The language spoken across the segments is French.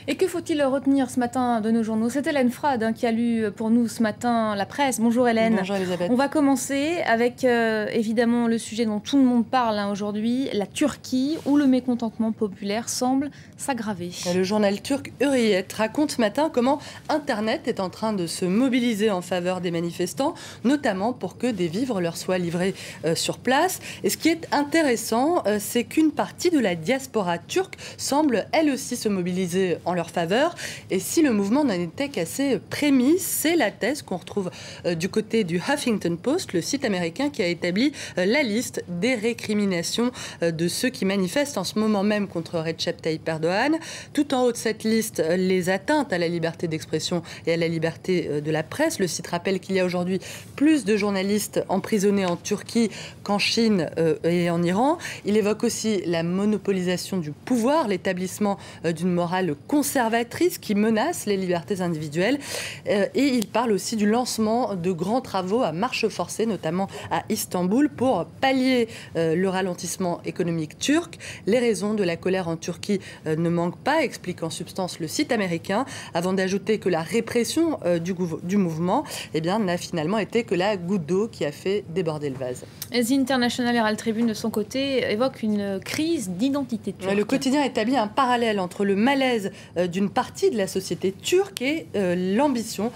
Et que faut-il retenir ce matin de nos journaux? C'est Hélène Frade qui a lu pour nous ce matin la presse. Bonjour Hélène. Bonjour Elisabeth. On va commencer avec évidemment le sujet dont tout le monde parle aujourd'hui, la Turquie, où le mécontentement populaire semble s'aggraver. Le journal turc Hürriyet raconte ce matin comment Internet est en train de se mobiliser en faveur des manifestants, notamment pour que des vivres leur soient livrés sur place. Et ce qui est intéressant, c'est qu'une partie de la diaspora turque semble elle aussi se mobiliser en leur faveur. Et si le mouvement n'en était qu'à ses prémices, c'est la thèse qu'on retrouve du côté du Huffington Post, le site américain qui a établi la liste des récriminations de ceux qui manifestent en ce moment même contre Recep Tayyip Erdogan. Tout en haut de cette liste, les atteintes à la liberté d'expression et à la liberté de la presse. Le site rappelle qu'il y a aujourd'hui plus de journalistes emprisonnés en Turquie qu'en Chine et en Iran. Il évoque aussi la monopolisation du pouvoir, l'établissement d'une morale conservatrice qui menace les libertés individuelles. Et il parle aussi du lancement de grands travaux à marche forcée, notamment à Istanbul, pour pallier le ralentissement économique turc. Les raisons de la colère en Turquie ne manquent pas, explique en substance le site américain, avant d'ajouter que la répression du mouvement n'a finalement été que la goutte d'eau qui a fait déborder le vase. The International Herald Tribune, de son côté, évoque une crise d'identité turque. Le quotidien établit un parallèle entre le malaise d'une partie de la société turque et l'ambition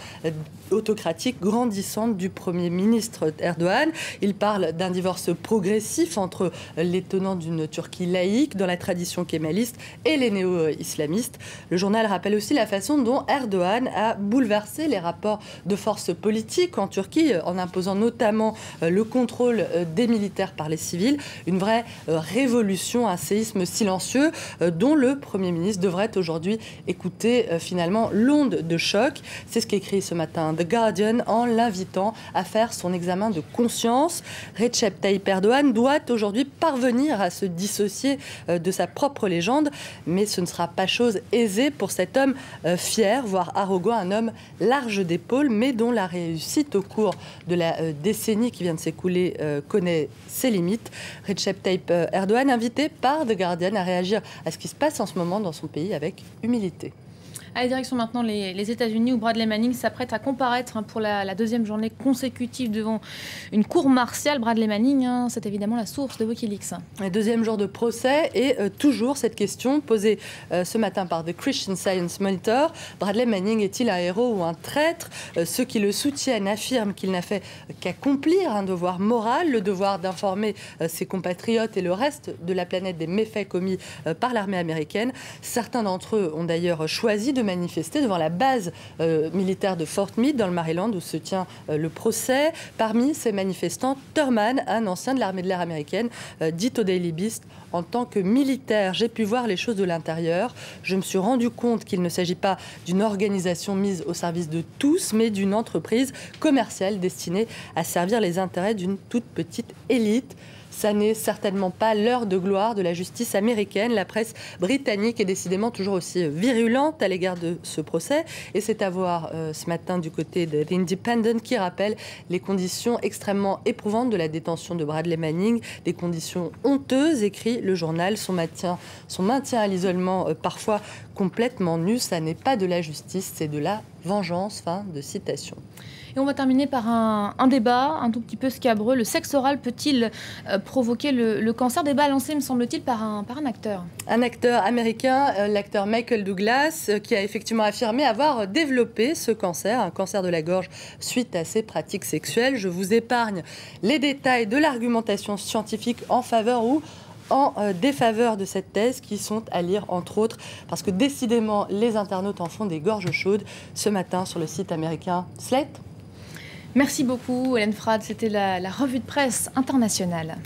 autocratique grandissante du Premier ministre Erdogan. Il parle d'un divorce progressif entre les tenants d'une Turquie laïque dans la tradition kémaliste et les néo-islamistes. Le journal rappelle aussi la façon dont Erdogan a bouleversé les rapports de force politique en Turquie en imposant notamment le contrôle des militaires par les civils. Une vraie révolution, un séisme silencieux dont le Premier ministre devrait aujourd'hui écouter finalement l'onde de choc. C'est ce qu'écrit ce matin The Guardian en l'invitant à faire son examen de conscience. Recep Tayyip Erdogan doit aujourd'hui parvenir à se dissocier de sa propre légende, mais ce ne sera pas chose aisée pour cet homme fier, voire arrogant, un homme large d'épaules, mais dont la réussite au cours de la décennie qui vient de s'écouler connaît ses limites. Recep Tayyip Erdogan, invité par The Guardian à réagir à ce qui se passe en ce moment dans son pays avec humilité. Allez, direction maintenant les États-Unis, où Bradley Manning s'apprête à comparaître pour la deuxième journée consécutive devant une cour martiale. Bradley Manning, c'est évidemment la source de Wikileaks. Le deuxième jour de procès et toujours cette question posée ce matin par The Christian Science Monitor. Bradley Manning est-il un héros ou un traître? Ceux qui le soutiennent affirment qu'il n'a fait qu'accomplir un devoir moral, le devoir d'informer ses compatriotes et le reste de la planète des méfaits commis par l'armée américaine. Certains d'entre eux ont d'ailleurs choisi de manifester devant la base militaire de Fort Meade dans le Maryland où se tient le procès. Parmi ces manifestants, Thurman, un ancien de l'armée de l'air américaine, dit au Daily Beast: en tant que militaire, j'ai pu voir les choses de l'intérieur. Je me suis rendu compte qu'il ne s'agit pas d'une organisation mise au service de tous, mais d'une entreprise commerciale destinée à servir les intérêts d'une toute petite élite. Ça n'est certainement pas l'heure de gloire de la justice américaine. La presse britannique est décidément toujours aussi virulente à l'égard de ce procès. Et c'est à voir ce matin du côté de The Independent qui rappelle les conditions extrêmement éprouvantes de la détention de Bradley Manning. Des conditions honteuses, écrit le journal. Son maintien à l'isolement parfois complètement nu. Ça n'est pas de la justice, c'est de la vengeance. Fin de citation. Et on va terminer par un débat un tout petit peu scabreux. Le sexe oral peut-il provoquer le cancer? Débat lancé, me semble-t-il, par un acteur. Un acteur américain, l'acteur Michael Douglas, qui a effectivement affirmé avoir développé ce cancer, un cancer de la gorge, suite à ses pratiques sexuelles. Je vous épargne les détails de l'argumentation scientifique en faveur ou en défaveur de cette thèse, qui sont à lire entre autres parce que décidément les internautes en font des gorges chaudes ce matin sur le site américain Slate. Merci beaucoup Hélène Frade, c'était la revue de presse internationale.